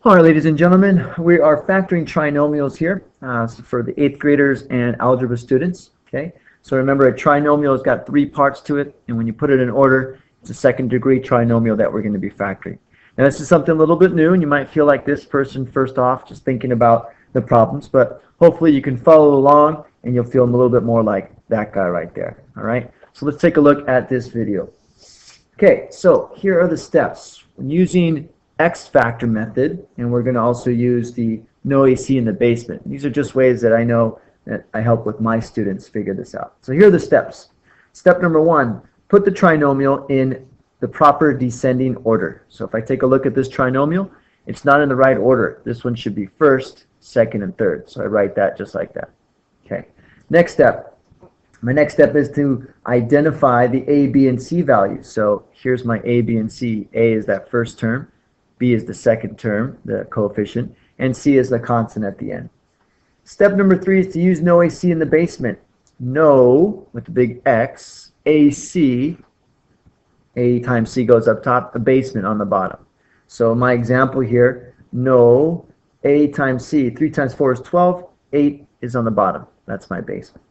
All right, ladies and gentlemen, we are factoring trinomials here for the 8th graders and algebra students. Okay, so remember a trinomial has got 3 parts to it, and when you put it in order, it's a second degree trinomial that we're going to be factoring. Now this is something a little bit new, and you might feel like this person first off just thinking about the problems, but hopefully you can follow along and you'll feel a little bit more like that guy right there. All right, so let's take a look at this video. Okay, so here are the steps. When using X factor method, and we're going to also use the no AC in the basement. These are just ways that I know that I help with my students figure this out. So here are the steps. Step number 1, put the trinomial in the proper descending order. So if I take a look at this trinomial, it's not in the right order. This one should be first, second, and third. So I write that just like that. Okay. Next step. My next step is to identify the A, B, and C values. So here's my A, B, and C. A is that first term. B is the second term, the coefficient, and C is the constant at the end. Step number 3 is to use no AC in the basement. No, with the big X, AC, A times C goes up top, the basement on the bottom. So my example here, no, A times C, 3 times 4 is 12, 8 is on the bottom. That's my basement.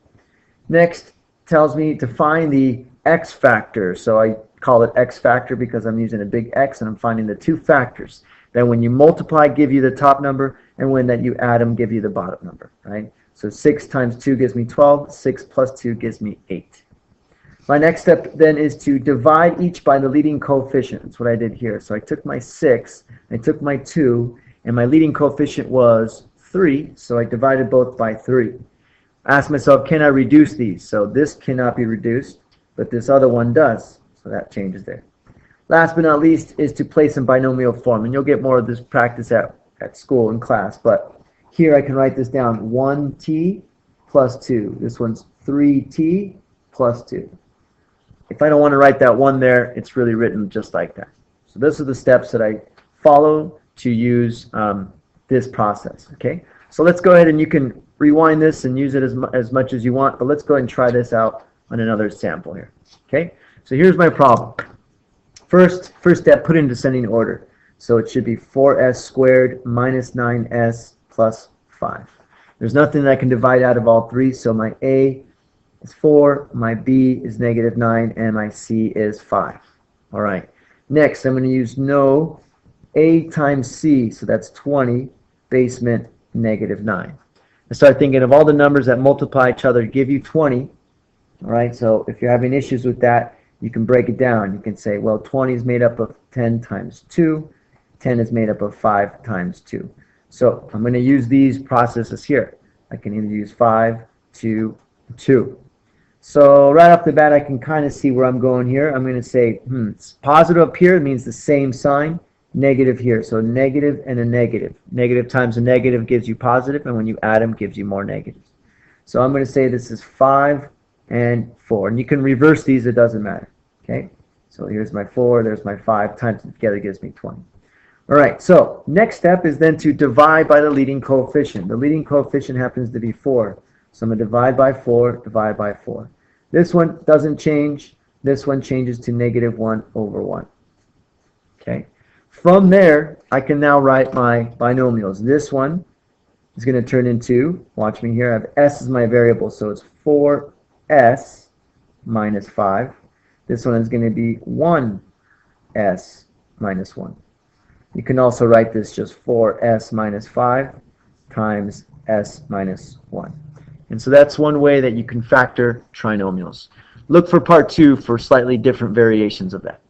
Next, tells me to find the X factor. So I call it X factor because I'm using a big X and I'm finding the 2 factors that when you multiply give you the top number, and when that you add them give you the bottom number, right? So 6 times 2 gives me 12, 6 plus 2 gives me 8. My next step then is to divide each by the leading coefficient. That's what I did here. So I took my 6, I took my 2, and my leading coefficient was 3, so I divided both by 3. I asked myself, can I reduce these? So this cannot be reduced, but this other one does. So that changes there. Last but not least is to place in binomial form. And you'll get more of this practice at school in class. But here I can write this down. 1t plus 2. This one's 3t plus 2. If I don't want to write that 1 there, it's really written just like that. So those are the steps that I follow to use this process. Okay. So let's go ahead and you can rewind this and use it as much as you want. But let's go ahead and try this out on another sample here. Okay. So here's my problem. First step, put in descending order. So it should be 4s squared minus 9s plus 5. There's nothing that I can divide out of all 3, so my A is 4, my B is negative 9, and my C is 5. All right. Next, I'm going to use no A times C, so that's 20, basement, negative 9. I start thinking of all the numbers that multiply each other to give you 20. All right, so if you're having issues with that, you can break it down. You can say, well, 20 is made up of 10 times 2. 10 is made up of 5 times 2. So I'm going to use these processes here. I can either use 5, 2, 2. So right off the bat, I can kind of see where I'm going here. I'm going to say, it's positive up here means the same sign. Negative here. So negative and a negative. Negative times a negative gives you positive, and when you add them, gives you more negatives. So I'm going to say this is 5 and 4. And you can reverse these, it doesn't matter. Okay? So here's my 4, there's my 5, times it together gives me 20. All right, so next step is then to divide by the leading coefficient. The leading coefficient happens to be 4. So I'm going to divide by 4, divide by 4. This one doesn't change. This one changes to negative 1 over 1. Okay? From there, I can now write my binomials. This one is going to turn into, watch me here, I have s as my variable, so it's 4s minus 5. This one is going to be 1s minus 1. You can also write this just 4s minus 5 times s minus 1. And so that's one way that you can factor trinomials. Look for part 2 for slightly different variations of that.